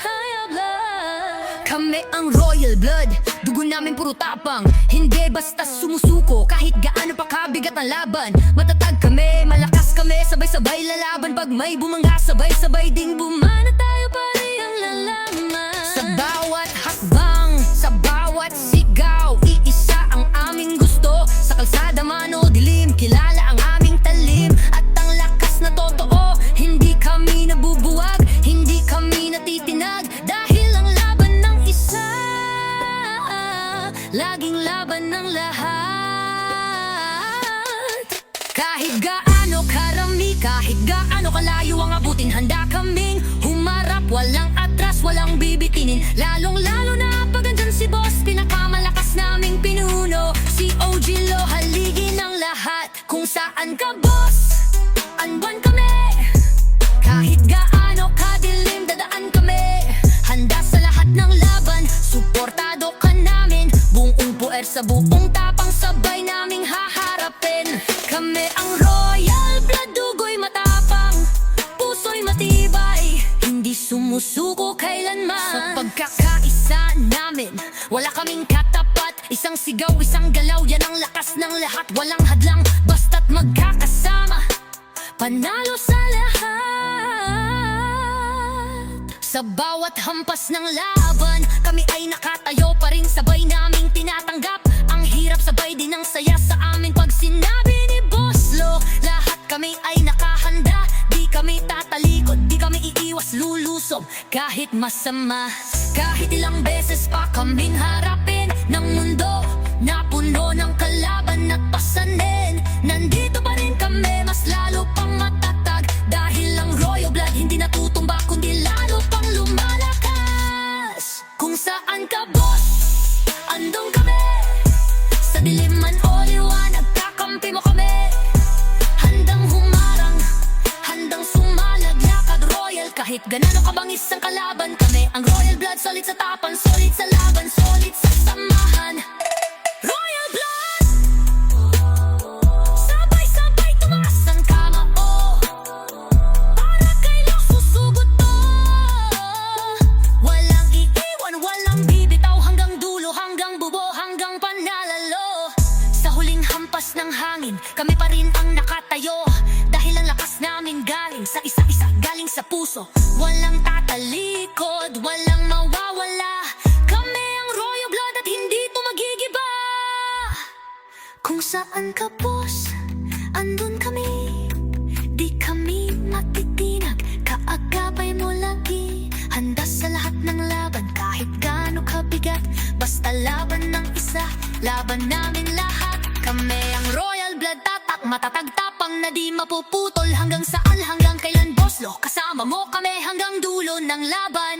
High blood. Kami ang royal blood, dugo namin puro tapang. Hindi basta sumusuko kahit gaano pa kabigat ang laban. Matatag kami, malakas kami, sabay-sabay lalaban. Pag may bumangga, sabay-sabay ding bumana. Tayo pare ang lalaman. Sa bawat hakbang, sa bawat sigaw, iisa ang aming gusto. Sa kalsada man o dilim, kilala ang aming talim. At ang lakas na totoo, hindi kami nabubuwag, hindi kami natitinag. Dahil ang laban ng isa, laging laban ng lahat. Kahit gaano karami, kahit gaano kalayo ang abutin, handa kaming humarap, walang atras, walang bibitinin. Lalong-lalo na pag andyan si boss, pinakamalakas naming pinuno. Si OG Lo, haligi ng lahat. Kung saan ka boss, andwan kami. Kahit gaano kadilim, dadaan kami. Handa sa lahat ng laban, suportado ka namin. Buong puwersa, buong tapang, sabay naming haharapin. Kami ang royal blood, dugo'y matapang, puso'y matibay, hindi sumusuko kailanman. Sa pagkakaisa namin, wala kaming katapat. Isang sigaw, isang galaw, yan ang lakas ng lahat. Walang hadlang, basta't magkakasama, panalo sa lahat. Sa bawat hampas ng laban, kami ay nakatayo pa rin, sabay naming tinatanggap ang hirap, sabay din ang saya sa amin. Pag sinabi ni Boss Lo, lahat kami ay nakahanda. Di kami tatalikod, di kami iiwas lulusob kahit masama. Kahit ilang beses pa kaming harapin ng mundo na puno ng kalaban at pasanin, nandito pa rin kami, mas lalo pang matatag. Dahil ang royal blood hindi natutumba, kundi lalo pang lumalakas. Kung saan ka boss, andun kami. Sa dilim man o liwanag, kakampi mo kami. Handang humarang, handang sumalagyakad royal. Kahit ganano kabangis ang kalaban, kami ang royal blood, solid sa tapan, solid sa laban, solid sa samahan. Royal blood, sabay-sabay tumaas ang kamao, para kay Lo susugod to. Walang iiwan, walang bibitaw, hanggang dulo, hanggang bubo, hanggang panalalo. Sa huling hampas ng hangin, kami pa rin ang nakatayo. Dahil ang lakas namin galing sa isa-isa, galing sa puso. Walang tatalikod, walang mawawala. Kami ang royal blood at hindi to magigiba. Kung saan ka boss, andun kami. Di kami matitinag, kaagapay mo lagi. Handa sa lahat ng laban, kahit gaano kabigat. Basta laban ng isa, laban namin lahat. Kami ang royal blood, tatak, matatag, tapang na di mapuputol. Hanggang saan, hanggang kailan Boss Lo, kasama mo kami hanggang dulo ng laban.